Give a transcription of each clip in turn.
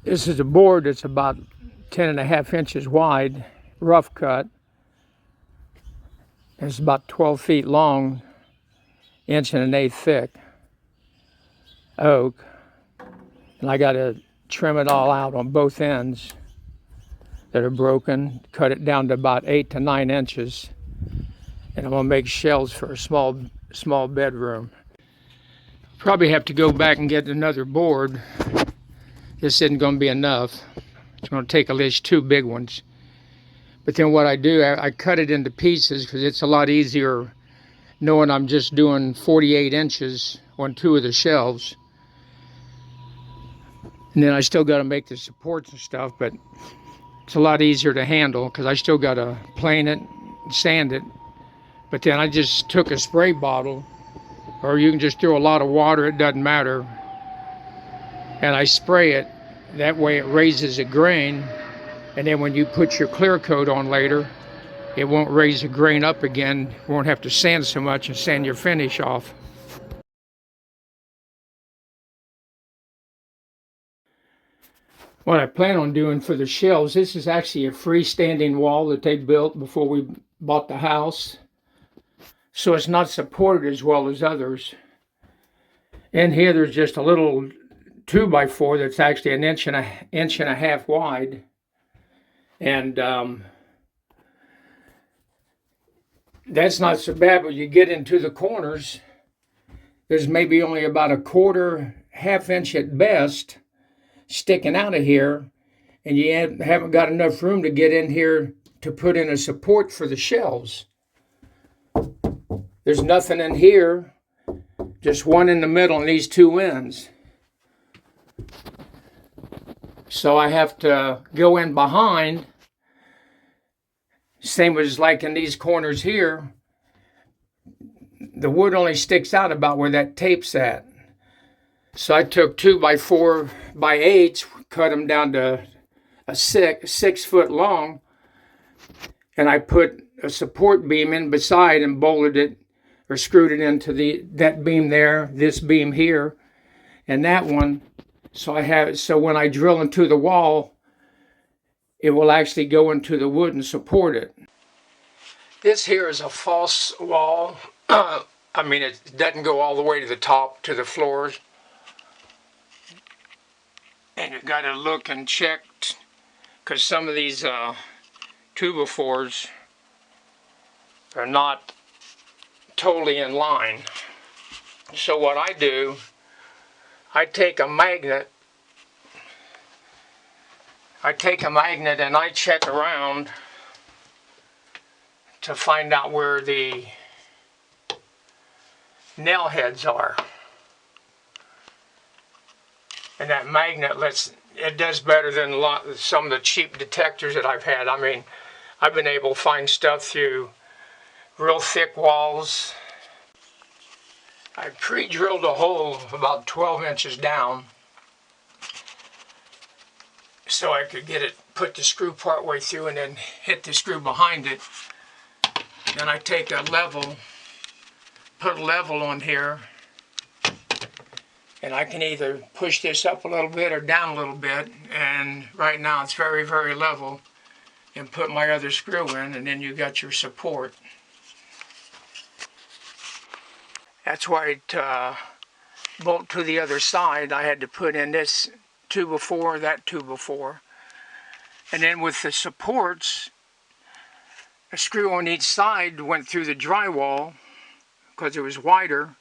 This is a board that's about 10.5 inches wide, rough cut. It's about 12 feet long, 1.125 thick, oak. And I got to trim it all out on both ends that are broken, cut it down to about 8 to 9 inches. And I'm gonna make shelves for a small bedroom. Probably have to go back and get another board. This isn't gonna be enough. It's gonna take at least 2 big ones. But then what I do, I cut it into pieces because it's a lot easier knowing I'm just doing 48 inches on 2 of the shelves. And then I still got to make the supports and stuff, but it's a lot easier to handle because I still got to plane it, sand it. But then I just took a spray bottle, or you can just throw a lot of water, it doesn't matter. And I spray it. That way it raises a grain. And then when you put your clear coat on later, it won't raise the grain up again. You won't have to sand so much and sand your finish off. What I plan on doing for the shelves, this is actually a freestanding wall that they built before we bought the house. So it's not supported as well as others. In here there's just a little 2x4 that's actually an inch and a half wide. And that's not so bad, but you get into the corners, there's maybe only about a quarter, half inch at best sticking out of here, and you haven't got enough room to get in here to put in a support for the shelves. There's nothing in here, just one in the middle and these 2 ends. So I have to go in behind, same as like in these corners here. The wood only sticks out about where that tape's at. So I took 2x4x8s, cut them down to a 6 foot long, and I put a support beam in beside and bolted it or screwed it into that beam there, this beam here, and that one. So when I drill into the wall, it will actually go into the wood and support it. This here is a false wall. I mean, it doesn't go all the way to the top, to the floors. And you got to look and check, because some of these 2x4s are not totally in line. So what I do, I take a magnet and I check around to find out where the nail heads are. And that magnet it does better than some of the cheap detectors that I've had. I mean, I've been able to find stuff through real thick walls. I pre-drilled a hole about 12 inches down so I could get it, put the screw part way through and then hit the screw behind it. Then I take a level, put a level on here, and I can either push this up a little bit or down a little bit, and right now it's very, very level, and put my other screw in, and then you got your support. That's why to bolt to the other side, I had to put in this 2x4, that 2x4. And then with the supports, a screw on each side went through the drywall because it was wider.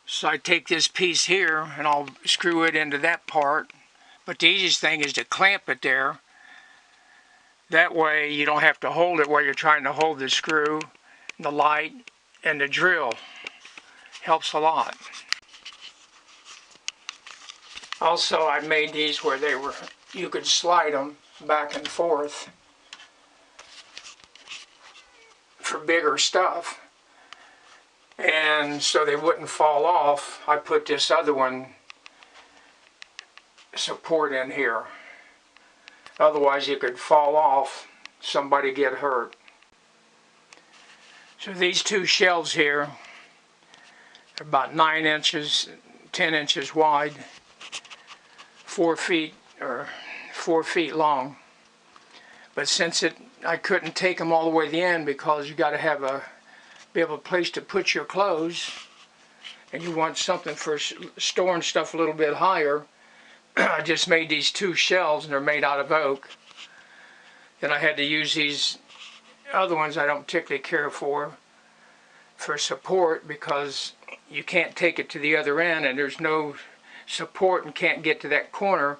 So I take this piece here and I'll screw it into that part. But the easiest thing is to clamp it there. That way you don't have to hold it while you're trying to hold the screw, the light, and the drill. Helps a lot. Also, I made these where you could slide them back and forth for bigger stuff. And so they wouldn't fall off, I put this other one support in here. Otherwise you could fall off, somebody get hurt. So these 2 shelves here are about 9 inches, 10 inches wide, 4 feet or 4 feet long. But since I couldn't take them all the way to the end because you got to have be able to place to put your clothes, and you want something for storing stuff a little bit higher. I just made these 2 shelves, and they're made out of oak. Then I had to use these other ones I don't particularly care for support, because you can't take it to the other end and there's no support and can't get to that corner.